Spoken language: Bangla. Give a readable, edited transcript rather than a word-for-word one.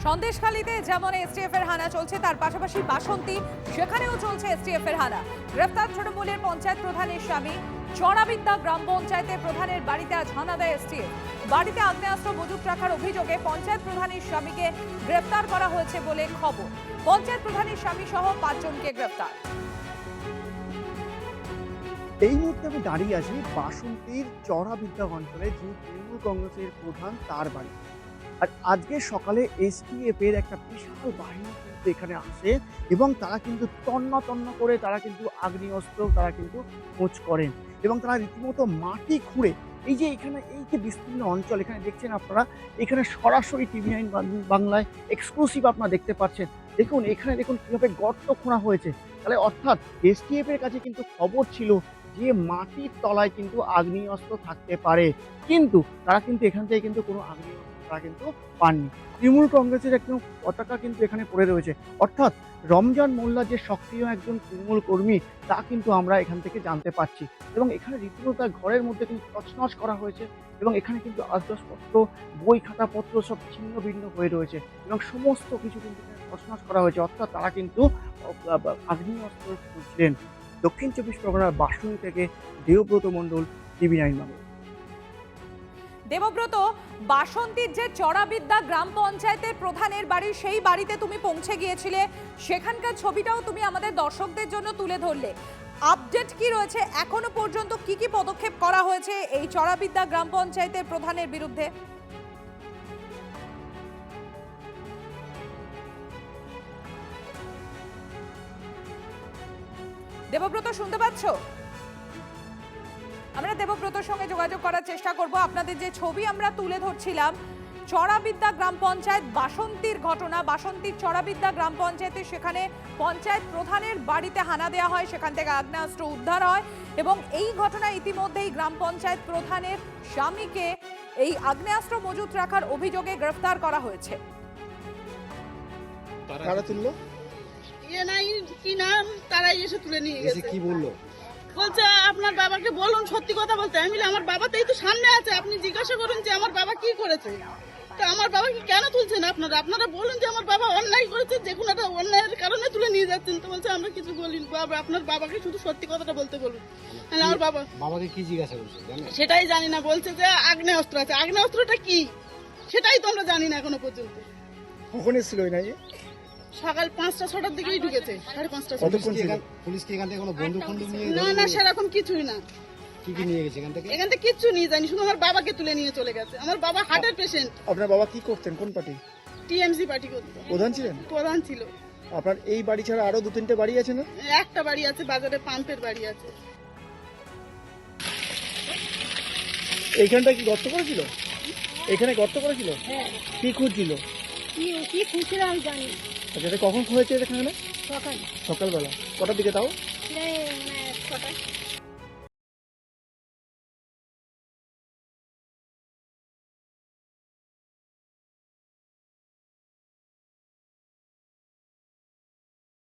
সন্দেশখালীতে যেমন এসটিএফ এর হানা চলছে, তার পাশাপাশি বাসন্তী সেখানেও চলছে এসটিএফ এর হানা। গ্রেফতার তৃণমূলের পঞ্চায়েত প্রধানের স্বামী। চড়াবিদ্যা গ্রাম পঞ্চায়েতের প্রধানের বাড়িতে আজ হানা দেয় এসটিএফ। বাড়িতে আগ্নেয়াস্ত্র মজুত রাখার অভিযোগে পঞ্চায়েত প্রধানের স্বামীকে গ্রেফতার করা হয়েছে বলে খবর। পঞ্চায়েত প্রধানের স্বামী সহ 5 জনকে গ্রেফতার। এই মুহূর্তে আমি দাঁড়িয়ে আছি বাসন্তীর চড়াবিদ্যা অঞ্চলে, যিনি তৃণমূল কংগ্রেসের প্রধান তার বাড়ি। আর আজকে সকালে এসটিএফ এর একটা বিশাল বাহিনী কিন্তু এখানে আসে এবং তারা কিন্তু তন্ন তন্ন করে তারা কিন্তু আগ্নেয়াস্ত্র তারা কিন্তু খোঁজ করেন এবং তারা রীতিমতো মাটি খুঁড়ে এই যে এখানে এই যে বিস্তীর্ণ অঞ্চল এখানে দেখছেন আপনারা, এখানে সরাসরি টিভি নাইন বাংলায় এক্সক্লুসিভ আপনারা দেখতে পাচ্ছেন। দেখুন এখানে দেখুন কিভাবে গর্ত খোঁড়া হয়েছে। তাহলে অর্থাৎ এসটিএফ এর কাছে কিন্তু খবর ছিল যে মাটির তলায় কিন্তু আগ্নেয়াস্ত্র থাকতে পারে, কিন্তু তারা কিন্তু এখান থেকে কিন্তু কোনো আগ্নেয়াস্ত্র তারা কিন্তু পাননি। তৃণমূল কংগ্রেসের একজন পতাকা কিন্তু এখানে পড়ে রয়েছে, অর্থাৎ রমজান মোল্লা যে সক্রিয় একজন তৃণমূল কর্মী তা কিন্তু আমরা এখান থেকে জানতে পারছি। এবং এখানে রীতিমতো তার ঘরের মধ্যে কিন্তু তছনছ করা হয়েছে এবং এখানে কিন্তু আসবাবপত্র, বই খাতাপত্র সব ছিন্ন ভিন্ন হয়ে রয়েছে এবং সমস্ত কিছু কিন্তু তছনছ করা হয়েছে। অর্থাৎ তারা কিন্তু আগ্নেয়াস্ত্র খুঁজলেন। দক্ষিণ 24 পরগনার বাসন্তী থেকে দেবব্রত মণ্ডল, টিভি নাইন বাংলা। দেবব্রত, বাসন্তীর যে চড়াবিদ্যা গ্রাম পঞ্চায়েতের প্রধানের বাড়ি, সেই বাড়িতে তুমি পৌঁছে গিয়েছিলে, সেখানকার ছবিটাও তুমি আমাদের দর্শকদের জন্য তুলে ধরলে। আপডেট কি রয়েছে এখনো পর্যন্ত, কি কি পদক্ষেপ করা হয়েছে এই চড়াবিদ্যা গ্রাম পঞ্চায়েতের প্রধানের বিরুদ্ধে? দেবব্রত, শুনতে পাচ্ছ? আমরা দেবব্রতর সঙ্গে যোগাযোগ করার চেষ্টা করব। আপনাদের যে ছবি আমরা তুলে ধরছিলাম, চড়াবিদ্যা গ্রাম পঞ্চায়েত বাসন্তীর ঘটনা, বাসন্তীর চড়াবিদ্যা গ্রাম পঞ্চায়েতে সেখানে পঞ্চায়েত প্রধানের বাড়িতে হানা দেওয়া হয়, সেখান থেকে আগ্নেয়াস্ত্র উদ্ধার হয় এবং এই ঘটনায় ইতিমধ্যেই গ্রাম পঞ্চায়েত প্রধানের স্বামীকে এই আগ্নেয়াস্ত্র মজুত রাখার অভিযোগে গ্রেফতার করা হয়েছে। কারা তুললো? কি নাম তারাই এসে তুলে নিয়ে গেছে। কি বললো? বলছে আপনার বাবাকে বলুন সত্যি কথা বলতে। আমি বলি আমার বাবা তো এই তো সামনে আছে, আপনি জিজ্ঞাসা করুন যে আমার বাবা কি করেছে। তো আমার বাবাকে কেন তুলছেন আপনারা? আপনারা বলুন যে আমার বাবা অন্যায় করেছে, যে কোনো একটা অন্যায়ের কারণে তুলে নিয়ে যাচ্ছেন। তো বলছে আমরা কিছু বলিনি বাবা, আপনার বাবাকে শুধু সত্যি কথাটা বলতে বলুন। আমার বাবাকে কি জিজ্ঞাসা করছে সেটাই জানি না। বলছে যে আগ্নেয়াস্ত্র আছে। আগ্নেয়াস্ত্রটা কি সেটাই তো আমরা জানি না এখনো পর্যন্ত। কখন এসেছিল ওই নাই? সকাল 5টা-6টার দিকেই ঢুকেছে, 5:30। পুলিশ কি এখান থেকে কোনো বন্দুক ফন্দুক নিয়ে না সেরকম কিছুই না। কি নিয়ে গেছে এখান থেকে? এখান থেকে কিচ্ছু নিয়ে যায়নি, শুধু আমার বাবাকে তুলে নিয়ে চলে গেছে। আমার বাবা হার্টের পেশেন্ট। আপনার বাবা কি করতেন, কোন পার্টি? টিএমসি পার্টি করতো। প্রধান ছিলেন? প্রধান ছিল। আপনার এই বাড়ি ছাড়া আরো 2-3টে বাড়ি আছে না? একটা বাড়ি আছে, বাজারে পাম্পের বাড়ি আছে। এইখানটা কি গর্ত করেছিল? এখানে গর্ত করেছিল? হ্যাঁ। কি খুঁজছিল? কি খুঁজছিল আমি জানি। আচ্ছা, এটা কখন হয়েছে এখানে? সকাল সকালবেলা কটার দিকে তাও? 6টা।